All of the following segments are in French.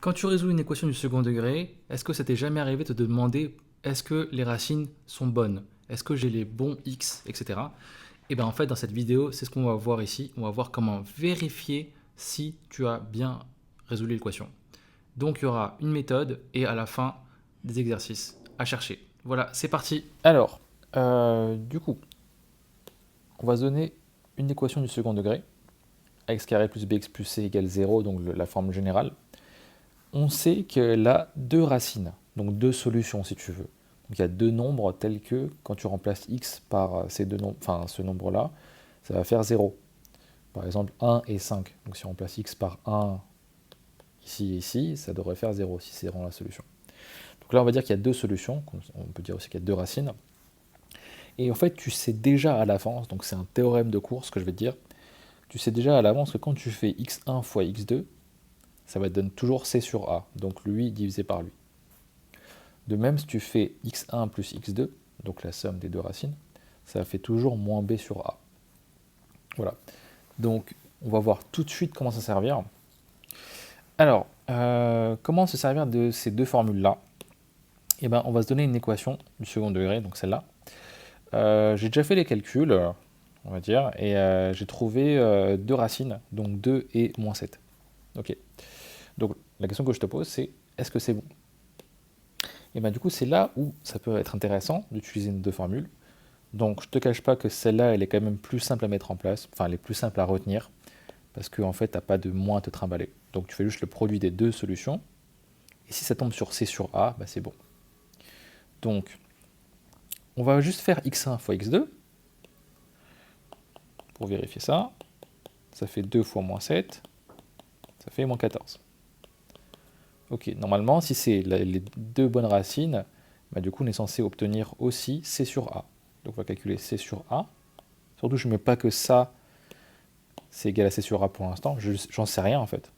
Quand tu résous une équation du second degré, est-ce que ça t'est jamais arrivé de te demander est-ce que les racines sont bonnes? Est-ce que j'ai les bons x, etc. Et bien en fait, dans cette vidéo, c'est ce qu'on va voir ici. On va voir comment vérifier si tu as bien résolu l'équation. Donc il y aura une méthode et à la fin, des exercices à chercher. Voilà, c'est parti. Alors, du coup, on va se donner une équation du second degré. X carré plus bx plus c égale 0, donc la forme générale. On sait qu'elle a deux racines, donc deux solutions si tu veux. Donc il y a deux nombres tels que quand tu remplaces x par ces deux nombres, enfin ce nombre-là, ça va faire 0. Par exemple 1 et 5. Donc si on remplace x par 1 ici et ici, ça devrait faire 0 si c'est vraiment la solution. Donc là on va dire qu'il y a deux solutions, on peut dire aussi qu'il y a deux racines. Et en fait tu sais déjà à l'avance, donc c'est un théorème de course que je vais te dire, tu sais déjà à l'avance que quand tu fais x1 fois x2, ça va te donner toujours c sur a, donc lui divisé par lui. De même, si tu fais x1 plus x2, donc la somme des deux racines, ça fait toujours moins b sur a. Voilà. Donc, on va voir tout de suite comment s'en servir. Alors, comment se servir de ces deux formules-là? Eh ben, on va se donner une équation du second degré, donc celle-là. J'ai déjà fait les calculs, on va dire, et j'ai trouvé deux racines, donc 2 et moins 7. Ok. Donc, la question que je te pose, c'est est-ce que c'est bon? Et bien du coup, c'est là où ça peut être intéressant d'utiliser une deux formules. Donc, je te cache pas que celle-là, elle est quand même plus simple à mettre en place, enfin, elle est plus simple à retenir, parce qu'en fait, tu n'as pas de moins à te trimballer. Donc, tu fais juste le produit des deux solutions, et si ça tombe sur C sur A, bah, c'est bon. Donc, on va juste faire x1 fois x2, pour vérifier ça. Ça fait 2 fois moins 7, ça fait moins 14. Ok, normalement, si c'est les deux bonnes racines, bah, du coup, on est censé obtenir aussi C sur A. Donc, on va calculer C sur A. Surtout, je ne mets pas que ça, c'est égal à C sur A pour l'instant. J'en sais rien, en fait.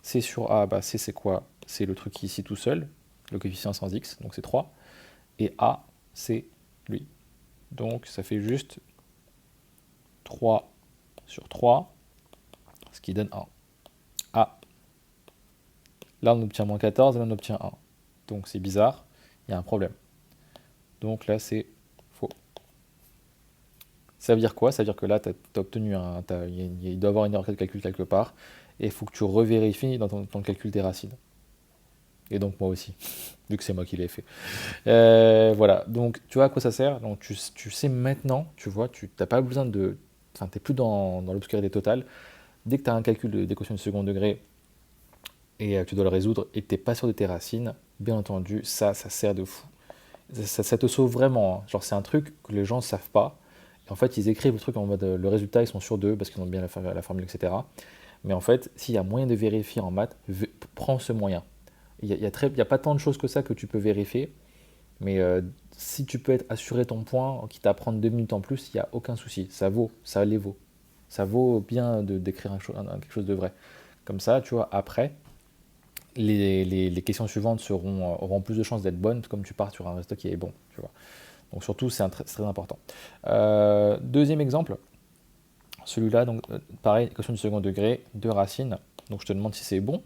C sur A, bah, C, c'est quoi? C'est le truc ici tout seul, le coefficient sans x, donc c'est 3. Et A, c'est lui. Donc, ça fait juste 3 sur 3, ce qui donne 1. A. Là, on obtient moins 14, là, on obtient 1. Donc, c'est bizarre, il y a un problème. Donc là, c'est faux. Ça veut dire quoi? Ça veut dire que là, tu as obtenu il doit y avoir une erreur de calcul quelque part, et il faut que tu revérifies dans ton calcul des racines. Et donc moi aussi, vu que c'est moi qui l'ai fait. Voilà, donc tu vois à quoi ça sert? Donc tu sais maintenant, tu vois, tu n'as pas besoin de... Enfin, tu n'es plus dans l'obscurité totale. Dès que tu as un calcul d'équation de second degré, et tu dois le résoudre, et que tu n'es pas sûr de tes racines, bien entendu, ça sert de fou. Ça te sauve vraiment, hein. Genre c'est un truc que les gens ne savent pas. Et en fait, ils écrivent le truc en mode le résultat, ils sont sûrs d'eux parce qu'ils ont bien la formule, etc. Mais en fait, s'il y a moyen de vérifier en maths, prends ce moyen. Il y a pas tant de choses que ça que tu peux vérifier. Mais si tu peux être assuré ton point, quitte à prendre 2 minutes en plus, il n'y a aucun souci. Ça les vaut. Ça vaut bien d'écrire quelque chose de vrai. Comme ça, tu vois, après, les questions suivantes auront plus de chances d'être bonnes, comme tu pars sur un résultat qui est bon. Tu vois. Donc surtout, c'est très important. Deuxième exemple, celui-là, donc pareil, équation du second degré, deux racines. Donc je te demande si c'est bon.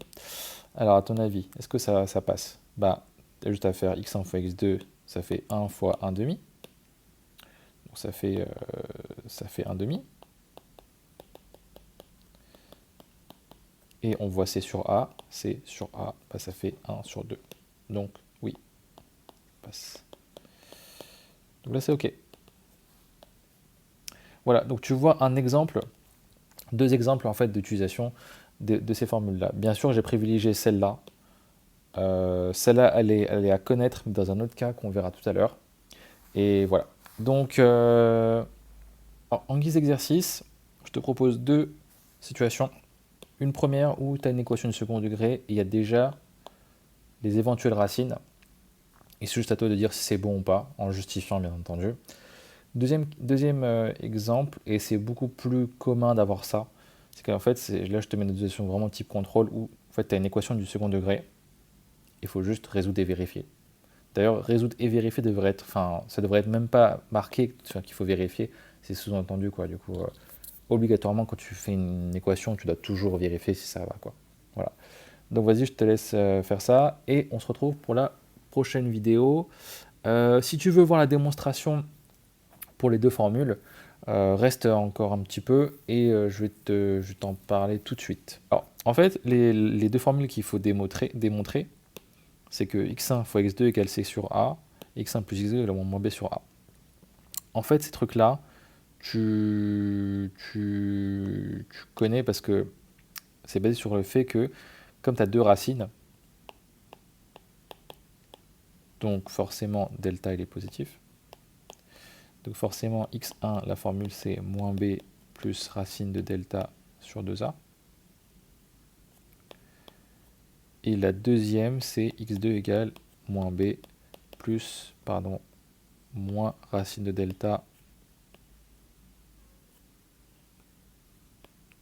Alors à ton avis, est-ce que ça passe? Bah, tu as juste à faire x1 fois x2, ça fait 1 fois 1 demi. Donc ça fait 1 demi. Et on voit C sur A, bah, ça fait 1 sur 2. Donc oui, passe. Donc là c'est OK. Voilà, donc tu vois un exemple, deux exemples en fait d'utilisation de ces formules-là. Bien sûr, j'ai privilégié celle-là. Celle-là, elle est à connaître dans un autre cas qu'on verra tout à l'heure. Et voilà. Donc, en guise d'exercice, je te propose deux situations. Une première où tu as une équation de second degré et il y a déjà les éventuelles racines. Et c'est juste à toi de dire si c'est bon ou pas, en justifiant bien entendu. Deuxième exemple, et c'est beaucoup plus commun d'avoir ça, c'est qu'en fait, là je te mets une situation vraiment type contrôle où en fait, tu as une équation du second degré, il faut juste résoudre et vérifier. D'ailleurs, résoudre et vérifier devrait être, enfin, ça devrait être même pas marqué qu'il faut vérifier, c'est sous-entendu quoi. Du coup, obligatoirement quand tu fais une équation, tu dois toujours vérifier si ça va quoi. Voilà. Donc vas-y, je te laisse faire ça et on se retrouve pour la prochaine vidéo. Si tu veux voir la démonstration pour les deux formules, reste encore un petit peu et je vais t'en parler tout de suite. Alors, en fait, les deux formules qu'il faut démontrer, c'est que x1 fois x2 égale c sur a, x1 plus x2 égale moins b sur a. En fait, ces trucs-là, tu connais parce que c'est basé sur le fait que, comme tu as deux racines, donc forcément delta il est positif. Donc forcément x1, la formule c'est moins b plus racine de delta sur 2a. Et la deuxième c'est x2 égale moins b plus, pardon, moins racine de delta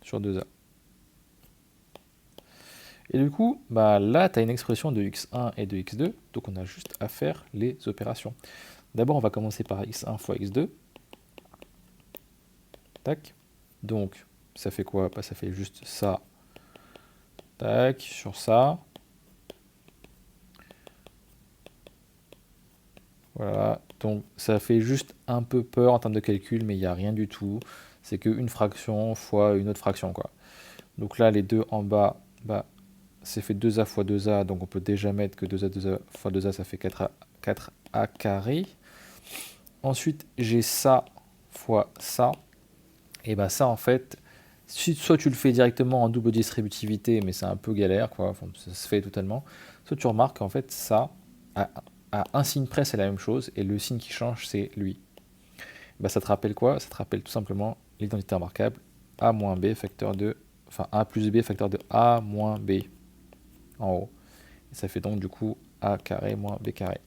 sur 2a. Et du coup, bah là, tu as une expression de x1 et de x2, donc on a juste à faire les opérations. D'abord, on va commencer par x1 fois x2. Tac. Donc, ça fait quoi? Bah, ça fait juste ça. Tac, sur ça. Voilà. Donc, ça fait juste un peu peur en termes de calcul, mais il n'y a rien du tout. C'est qu'une fraction fois une autre fraction, quoi. Donc là, les deux en bas, bah, c'est fait 2a fois 2a, donc on peut déjà mettre que 2a fois 2a, ça fait 4a carré. Ensuite, j'ai ça fois ça. Et bah ça, en fait, soit tu le fais directement en double distributivité, mais c'est un peu galère, quoi. Enfin, ça se fait totalement. Soit tu remarques qu'en fait, ça, à un signe près, c'est la même chose, et le signe qui change, c'est lui. Bah, ça te rappelle quoi? Ça te rappelle tout simplement l'identité remarquable a moins b facteur de, enfin a plus b facteur de a moins b en haut. Et ça fait donc du coup a carré moins b carré.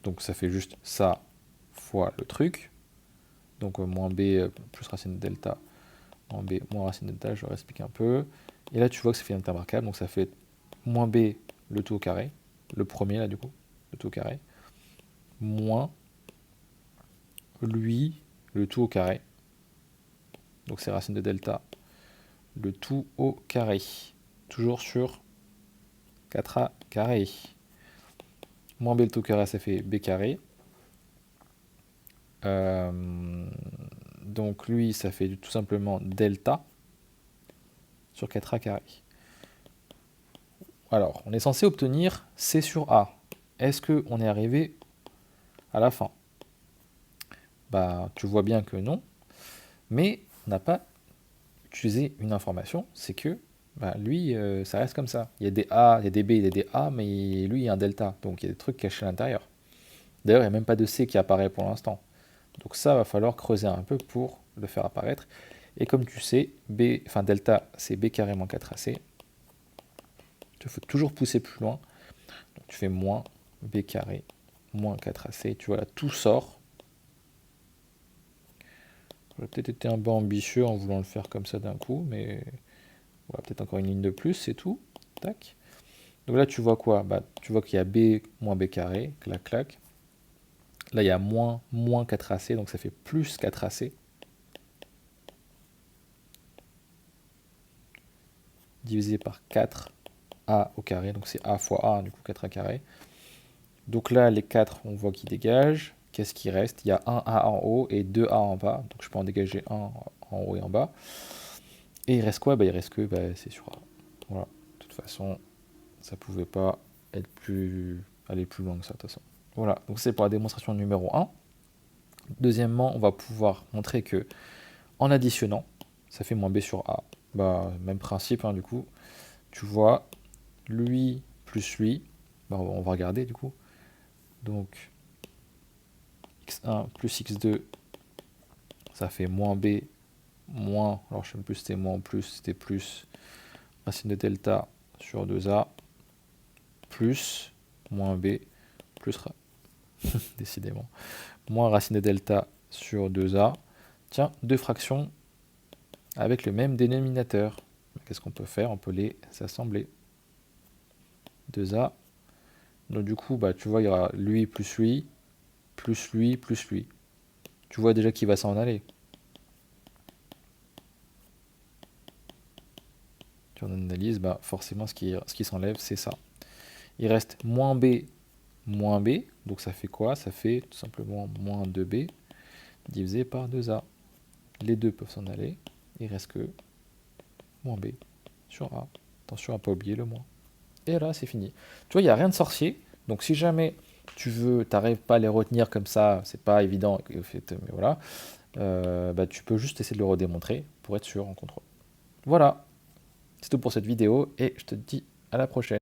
Donc ça fait juste ça fois le truc. Donc moins b plus racine de delta, moins b moins racine de delta, je vais expliquer un peu. Et là tu vois que ça fait une intermarquable, donc ça fait moins b le tout au carré, le premier là du coup, le tout au carré, moins lui le tout au carré, donc c'est racine de delta, le tout au carré, toujours sur 4a carré. Moins b le tout au carré, ça fait b carré. Donc lui, ça fait tout simplement delta sur 4a carré. Alors, on est censé obtenir c sur a. Est-ce qu'on est arrivé à la fin? Bah, tu vois bien que non, mais on n'a pas utilisé une information, c'est que bah, lui, ça reste comme ça. Il y a des A, il y a des B, il y a des A, mais lui, il y a un delta, donc il y a des trucs cachés à l'intérieur. D'ailleurs, il n'y a même pas de C qui apparaît pour l'instant. Donc ça, va falloir creuser un peu pour le faire apparaître. Et comme tu sais, B, enfin delta, c'est B carré moins 4AC. Il faut toujours pousser plus loin. Donc tu fais moins B carré moins 4AC. Tu vois là, tout sort. J'aurais peut-être été un peu ambitieux en voulant le faire comme ça d'un coup, mais voilà, peut-être encore une ligne de plus, c'est tout. Tac. Donc là, tu vois quoi? Bah, tu vois qu'il y a B moins B carré, clac, clac. Là, il y a moins 4AC, donc ça fait plus 4AC. Divisé par 4A au carré, donc c'est A fois A, du coup 4A carré. Donc là, les 4, on voit qu'ils dégagent. Qu'est-ce qui reste? Il y a un A en haut et 2 A en bas, donc je peux en dégager un en haut et en bas. Et il reste quoi? Bah, il reste que c'est sur A. Voilà, de toute façon, ça pouvait pas aller plus loin que ça, de toute façon. Voilà, donc c'est pour la démonstration numéro 1. Deuxièmement, on va pouvoir montrer que en additionnant, ça fait moins B sur A. Bah, même principe, hein, du coup. Tu vois, lui plus lui, bah, on va regarder du coup. Donc, x1 plus x2, ça fait moins b, moins, alors je sais même plus si c'était moins ou plus, c'était plus racine de delta sur 2a, plus moins b, plus, décidément, moins racine de delta sur 2a. Tiens, deux fractions avec le même dénominateur. Qu'est-ce qu'on peut faire? On peut les assembler. 2a. Donc du coup, bah, tu vois, il y aura lui plus lui, plus lui, plus lui. Tu vois déjà qu'il va s'en aller. Tu en analyses, bah forcément ce qui s'enlève, c'est ça. Il reste moins b, donc ça fait quoi? Ça fait tout simplement moins 2b divisé par 2a. Les deux peuvent s'en aller, il reste que moins b sur a. Attention à ne pas oublier le moins. Et là, c'est fini. Tu vois, il n'y a rien de sorcier, donc si jamais tu n'arrives pas à les retenir comme ça, c'est pas évident, en fait, mais voilà, bah, tu peux juste essayer de le redémontrer pour être sûr en contrôle. Voilà, c'est tout pour cette vidéo et je te dis à la prochaine.